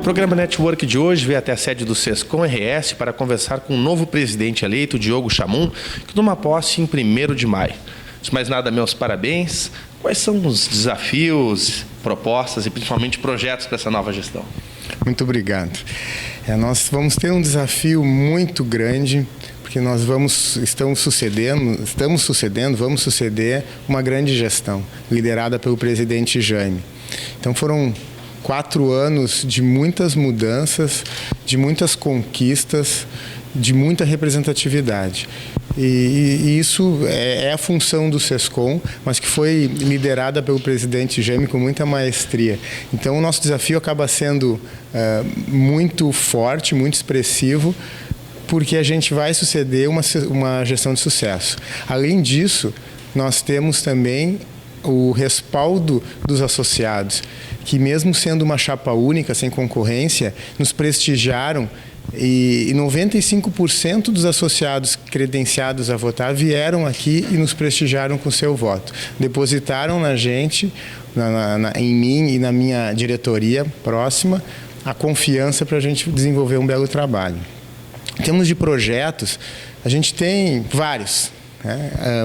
programa Network de hoje veio até a sede do Sescom RS para conversar com o novo presidente eleito, Diogo Chamum, que toma posse em 1º de maio. Antes de mais nada, meus parabéns. Quais são os desafios, propostas e principalmente projetos para essa nova gestão? Muito obrigado. Nós vamos ter um desafio muito grande, porque nós vamos suceder uma grande gestão, liderada pelo presidente Jaime. Então foram 4 anos de muitas mudanças, de muitas conquistas, de muita representatividade. E isso é a função do Sescom, mas que foi liderada pelo presidente Jaime com muita maestria. Então o nosso desafio acaba sendo muito forte, muito expressivo, porque a gente vai suceder uma gestão de sucesso. Além disso, nós temos também o respaldo dos associados, que mesmo sendo uma chapa única, sem concorrência, nos prestigiaram, e 95% dos associados credenciados a votar vieram aqui e nos prestigiaram com seu voto. Depositaram na gente, em mim e na minha diretoria próxima, a confiança para a gente desenvolver um belo trabalho. Em termos de projetos, a gente tem vários.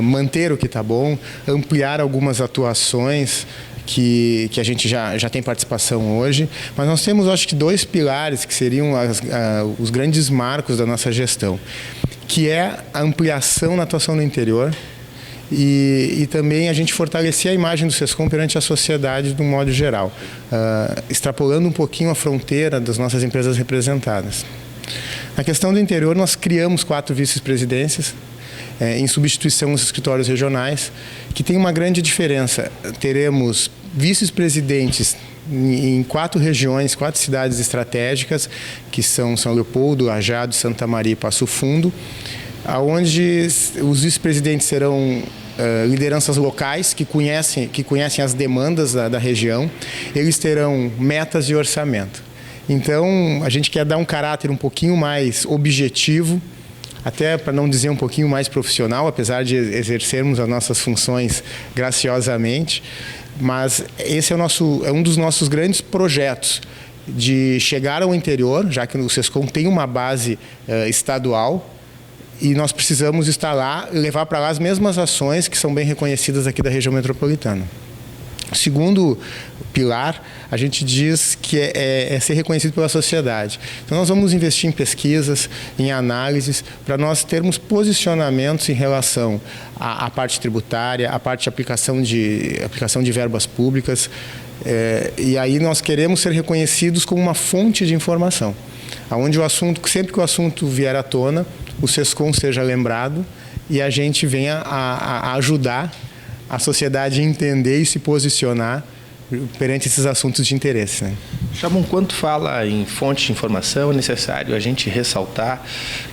Manter o que está bom, ampliar algumas atuações que a gente já tem participação hoje, mas nós temos, acho que, 2 pilares que seriam os grandes marcos da nossa gestão, que é a ampliação na atuação no interior e também a gente fortalecer a imagem do Sescom perante a sociedade de um modo geral, extrapolando um pouquinho a fronteira das nossas empresas representadas. Na questão do interior, nós criamos 4 vice-presidências, em substituição aos escritórios regionais, que tem uma grande diferença. Teremos vice-presidentes em 4 regiões, 4 cidades estratégicas, que são São Leopoldo, Lajeado, Santa Maria e Passo Fundo, onde os vice-presidentes serão lideranças locais que conhecem as demandas da região. Eles terão metas e orçamento. Então, a gente quer dar um caráter um pouquinho mais objetivo, até para não dizer um pouquinho mais profissional, apesar de exercermos as nossas funções graciosamente, mas esse é um dos nossos grandes projetos, de chegar ao interior, já que o Sescom tem uma base estadual, e nós precisamos estar lá, levar para lá as mesmas ações que são bem reconhecidas aqui da região metropolitana. O segundo pilar, a gente diz que é ser reconhecido pela sociedade. Então, nós vamos investir em pesquisas, em análises, para nós termos posicionamentos em relação à parte tributária, à parte de aplicação de verbas públicas. E aí nós queremos ser reconhecidos como uma fonte de informação, onde sempre que o assunto vier à tona, o Sescom seja lembrado e a gente venha a ajudar a sociedade a entender e se posicionar perante esses assuntos de interesse, né? Chamum, quando fala em fonte de informação, é necessário a gente ressaltar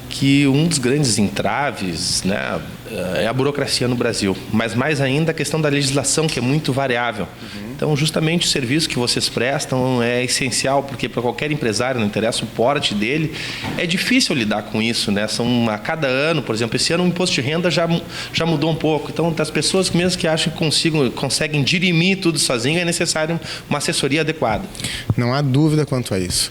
que um dos grandes entraves, né, é a burocracia no Brasil, mas mais ainda a questão da legislação, que é muito variável. Então, justamente o serviço que vocês prestam é essencial, porque para qualquer empresário, não interessa o porte dele, é difícil lidar com isso, né? A cada ano, por exemplo, esse ano o imposto de renda já mudou um pouco. Então, as pessoas mesmo que acham que conseguem dirimir tudo sozinho, é necessário uma assessoria adequada. Não há dúvida quanto a isso.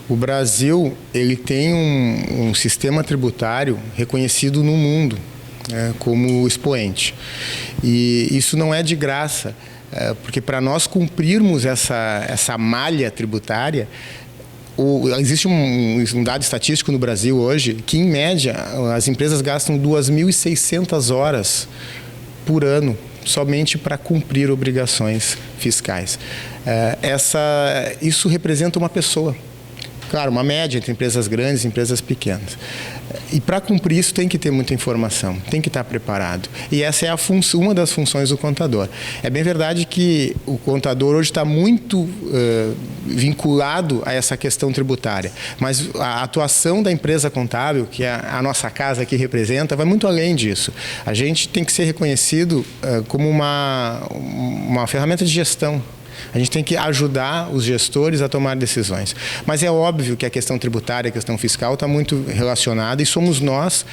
O Brasil, ele tem um sistema tributário reconhecido no mundo, como expoente. E isso não é de graça, porque para nós cumprirmos essa malha tributária, existe um dado estatístico no Brasil hoje que, em média, as empresas gastam 2.600 horas por ano somente para cumprir obrigações fiscais. Isso representa uma pessoa. Claro, uma média entre empresas grandes e empresas pequenas. E para cumprir isso tem que ter muita informação, tem que estar preparado. E essa é uma das funções do contador. É bem verdade que o contador hoje está muito vinculado a essa questão tributária, mas a atuação da empresa contábil, que a nossa casa aqui representa, vai muito além disso. A gente tem que ser reconhecido como uma ferramenta de gestão. A gente tem que ajudar os gestores a tomar decisões. Mas é óbvio que a questão tributária, a questão fiscal está muito relacionada, e somos nós,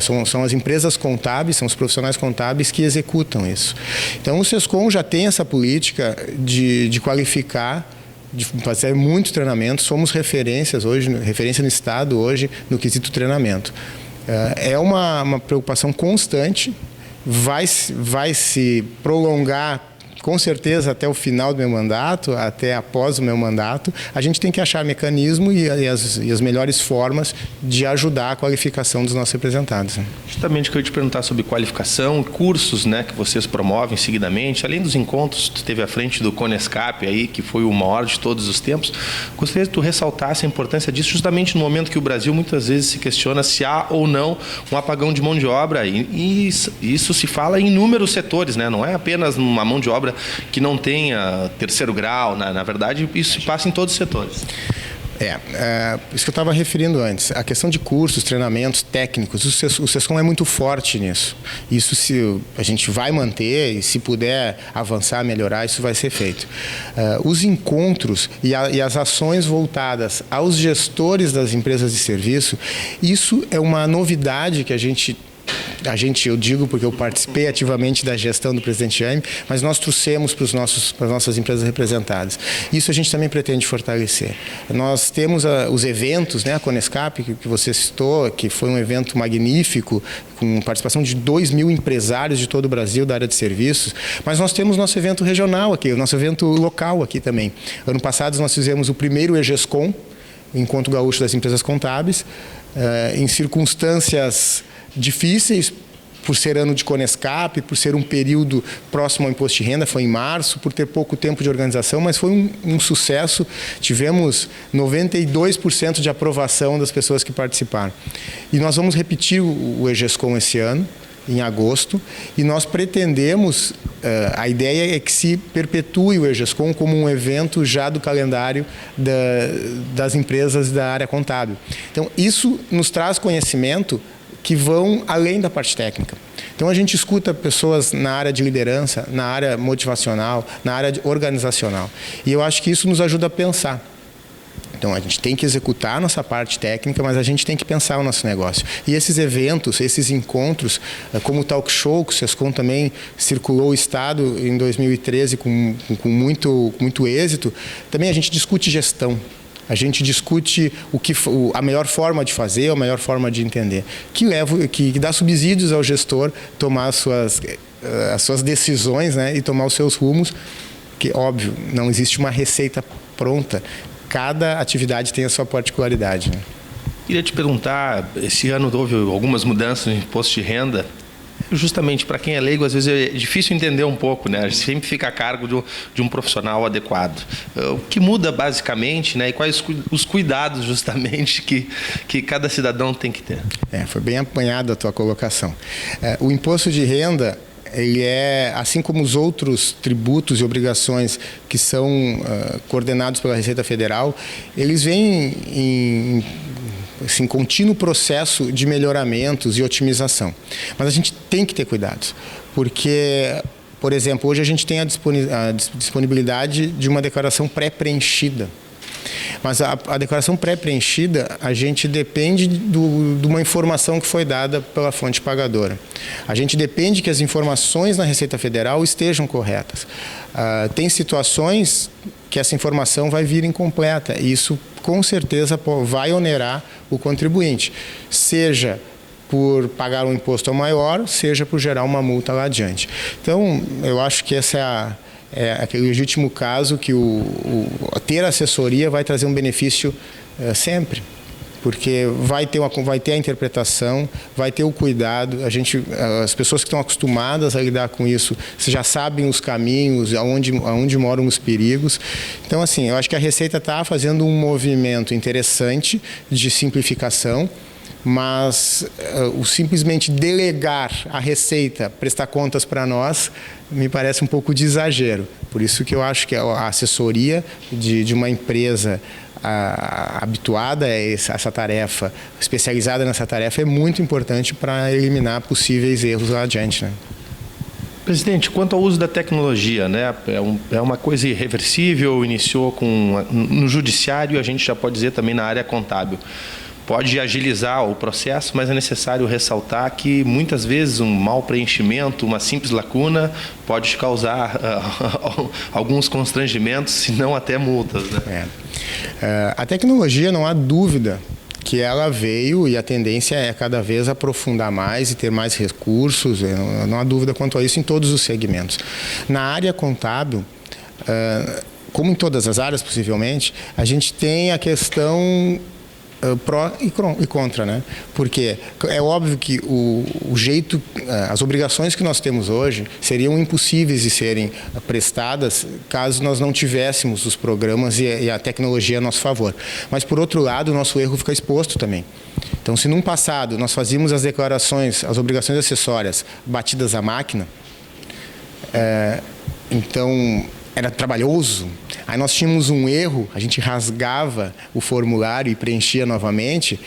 são as empresas contábeis, são os profissionais contábeis que executam isso. Então o Sescom já tem essa política de qualificar de fazer muito treinamento, somos referência no estado hoje no quesito treinamento. É uma preocupação constante, vai se prolongar com certeza até o final do meu mandato, até após o meu mandato. A gente tem que achar mecanismo e as melhores formas de ajudar a qualificação dos nossos representados. Justamente o que eu ia te perguntar sobre qualificação, cursos, né, que vocês promovem seguidamente, além dos encontros, tu esteve à frente do Conescap aí, que foi o maior de todos os tempos. Gostaria que tu ressaltasse a importância disso justamente no momento que o Brasil muitas vezes se questiona se há ou não um apagão de mão de obra, e isso se fala em inúmeros setores, né? Não é apenas uma mão de obra que não tenha terceiro grau, na verdade, isso passa em todos os setores. Isso que eu estava referindo antes, a questão de cursos, treinamentos técnicos, o SESCOM é muito forte nisso. Isso a gente vai manter e se puder avançar, melhorar, isso vai ser feito. Os encontros e as ações voltadas aos gestores das empresas de serviço, isso é uma novidade que eu digo porque eu participei ativamente da gestão do presidente Jaime, mas nós trouxemos para as nossas empresas representadas. Isso a gente também pretende fortalecer. Nós temos os eventos, né, a Conescap, que você citou, que foi um evento magnífico, com participação de 2.000 empresários de todo o Brasil da área de serviços, mas nós temos nosso evento regional aqui, o nosso evento local aqui também. Ano passado nós fizemos o primeiro EGESCOM, Encontro Gaúcho das Empresas Contábeis, em circunstâncias difíceis, por ser ano de Conescap, por ser um período próximo ao imposto de renda, foi em março, por ter pouco tempo de organização, mas foi um sucesso. Tivemos 92% de aprovação das pessoas que participaram. E nós vamos repetir o EGESCOM esse ano, em agosto, e nós pretendemos, a ideia é que se perpetue o EGESCOM como um evento já do calendário das empresas da área contábil. Então, isso nos traz conhecimento que vão além da parte técnica. Então, a gente escuta pessoas na área de liderança, na área motivacional, na área organizacional. E eu acho que isso nos ajuda a pensar. Então, a gente tem que executar a nossa parte técnica, mas a gente tem que pensar o nosso negócio. E esses eventos, esses encontros, como o Talk Show, que o SESCOM também circulou o Estado em 2013 com muito êxito, também a gente discute gestão. A gente discute a melhor forma de fazer, a melhor forma de entender, que dá subsídios ao gestor tomar as suas decisões, né, e tomar os seus rumos, que, óbvio, não existe uma receita pronta. Cada atividade tem a sua particularidade, né? Queria te perguntar, esse ano houve algumas mudanças no imposto de renda. Justamente para quem é leigo, às vezes é difícil entender um pouco, né? A gente sempre fica a cargo de um profissional adequado. O que muda basicamente, né? E quais os cuidados justamente que cada cidadão tem que ter? Foi bem apanhada a tua colocação. O imposto de renda, ele é, assim como os outros tributos e obrigações que são coordenados pela Receita Federal, eles vêm em contínuo processo de melhoramentos e otimização. Mas a gente tem que ter cuidados, porque, por exemplo, hoje a gente tem a disponibilidade de uma declaração pré-preenchida. Mas a declaração pré-preenchida, a gente depende de uma informação que foi dada pela fonte pagadora. A gente depende que as informações na Receita Federal estejam corretas. Tem situações que essa informação vai vir incompleta, e isso com certeza vai onerar o contribuinte, seja por pagar um imposto maior, seja por gerar uma multa lá adiante. Então, eu acho que essa é aquele legítimo caso que ter assessoria vai trazer um benefício sempre, porque vai ter a interpretação, vai ter o cuidado. As pessoas que estão acostumadas a lidar com isso já sabem os caminhos, aonde moram os perigos. Então, assim, eu acho que a Receita está fazendo um movimento interessante de simplificação, mas simplesmente delegar a Receita, prestar contas para nós, me parece um pouco de exagero. Por isso que eu acho que a assessoria de uma empresa habituada a essa tarefa, especializada nessa tarefa, é muito importante para eliminar possíveis erros lá adiante, né? Presidente, quanto ao uso da tecnologia, né, é uma coisa irreversível, iniciou no judiciário, a gente já pode dizer também na área contábil. pode agilizar o processo, mas é necessário ressaltar que muitas vezes um mau preenchimento, uma simples lacuna, pode causar alguns constrangimentos, se não até multas, né? A tecnologia, não há dúvida que ela veio, e a tendência é cada vez aprofundar mais e ter mais recursos, não há dúvida quanto a isso em todos os segmentos. Na área contábil, como em todas as áreas possivelmente, a gente tem a questão pró e contra, né? Porque é óbvio que o jeito, as obrigações que nós temos hoje seriam impossíveis de serem prestadas caso nós não tivéssemos os programas e a tecnologia a nosso favor. Mas, por outro lado, o nosso erro fica exposto também. Então, se num passado nós fazíamos as declarações, as obrigações acessórias batidas à máquina, então era trabalhoso, aí nós tínhamos um erro, a gente rasgava o formulário e preenchia novamente,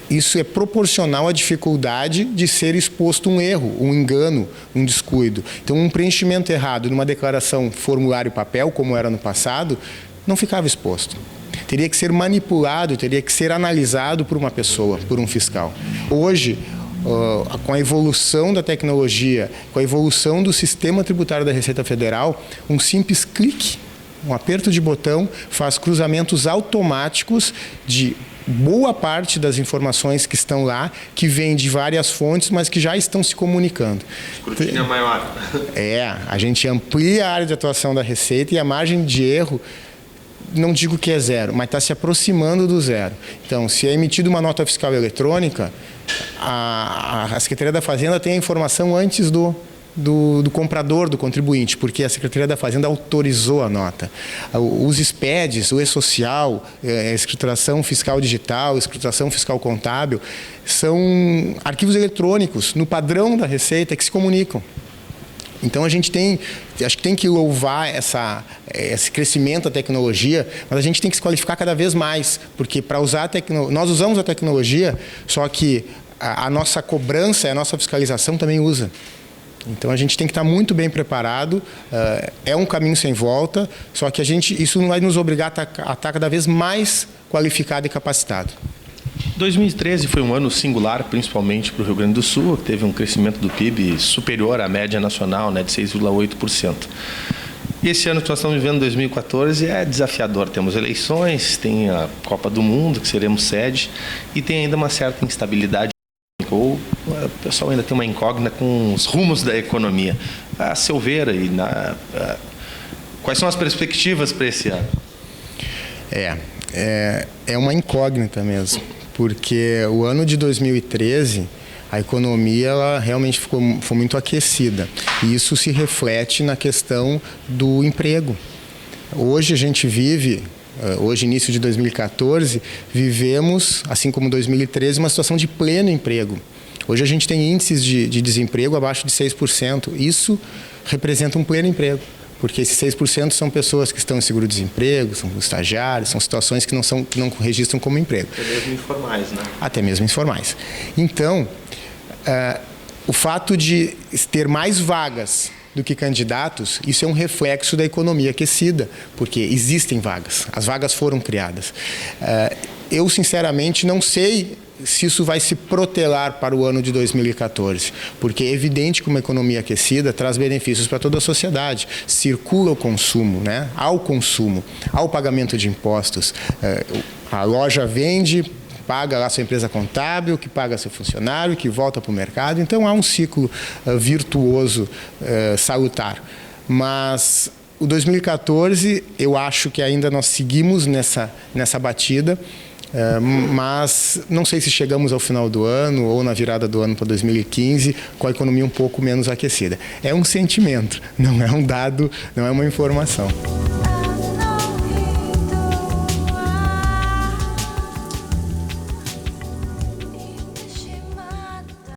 isso é proporcional à dificuldade de ser exposto um erro, um engano, um descuido. Então, um preenchimento errado numa declaração formulário papel, como era no passado, não ficava exposto. Teria que ser manipulado, teria que ser analisado por uma pessoa, por um fiscal. Hoje, com a evolução da tecnologia, com a evolução do sistema tributário da Receita Federal, um simples clique, um aperto de botão, faz cruzamentos automáticos de boa parte das informações que estão lá, que vêm de várias fontes, mas que já estão se comunicando. Escrutínio é maior. A gente amplia a área de atuação da Receita e a margem de erro, não digo que é zero, mas está se aproximando do zero. Então, se é emitida uma nota fiscal eletrônica, a Secretaria da Fazenda tem a informação antes do comprador, do contribuinte, porque a Secretaria da Fazenda autorizou a nota. Os SPEDs, o E-Social, a escrituração fiscal digital, a escrituração fiscal contábil, são arquivos eletrônicos no padrão da Receita que se comunicam. Então, acho que tem que louvar esse crescimento da tecnologia, mas a gente tem que se qualificar cada vez mais, porque para usar a tecnologia, nós usamos a tecnologia, só que a nossa cobrança, a nossa fiscalização também usa. Então, a gente tem que estar muito bem preparado, é um caminho sem volta, só que isso não vai nos obrigar a estar cada vez mais qualificado e capacitado. 2013 foi um ano singular, principalmente para o Rio Grande do Sul, que teve um crescimento do PIB superior à média nacional, né, de 6,8%. E esse ano que nós estamos vivendo, 2014, é desafiador. Temos eleições, tem a Copa do Mundo, que seremos sede, e tem ainda uma certa instabilidade, ou o pessoal ainda tem uma incógnita com os rumos da economia. A seu ver, quais são as perspectivas para esse ano? É uma incógnita mesmo, porque o ano de 2013, a economia ela realmente foi muito aquecida. E isso se reflete na questão do emprego. Hoje a gente vive, início de 2014, vivemos, assim como 2013, uma situação de pleno emprego. Hoje a gente tem índices de desemprego abaixo de 6%. Isso representa um pleno emprego. Porque esses 6% são pessoas que estão em seguro-desemprego, são estagiários, são situações que não registram como emprego. Até mesmo informais, né? Até mesmo informais. Então, o fato de ter mais vagas do que candidatos, isso é um reflexo da economia aquecida, porque existem vagas, as vagas foram criadas. Eu, sinceramente, não sei se isso vai se protelar para o ano de 2014, porque é evidente que uma economia aquecida traz benefícios para toda a sociedade. Circula o consumo, né? Ao consumo, ao pagamento de impostos. A loja vende, paga lá sua empresa contábil, que paga seu funcionário, que volta para o mercado. Então, há um ciclo virtuoso, salutar. Mas o 2014, eu acho que ainda nós seguimos nessa batida, mas não sei se chegamos ao final do ano ou na virada do ano para 2015 com a economia um pouco menos aquecida. É um sentimento, não é um dado, não é uma informação.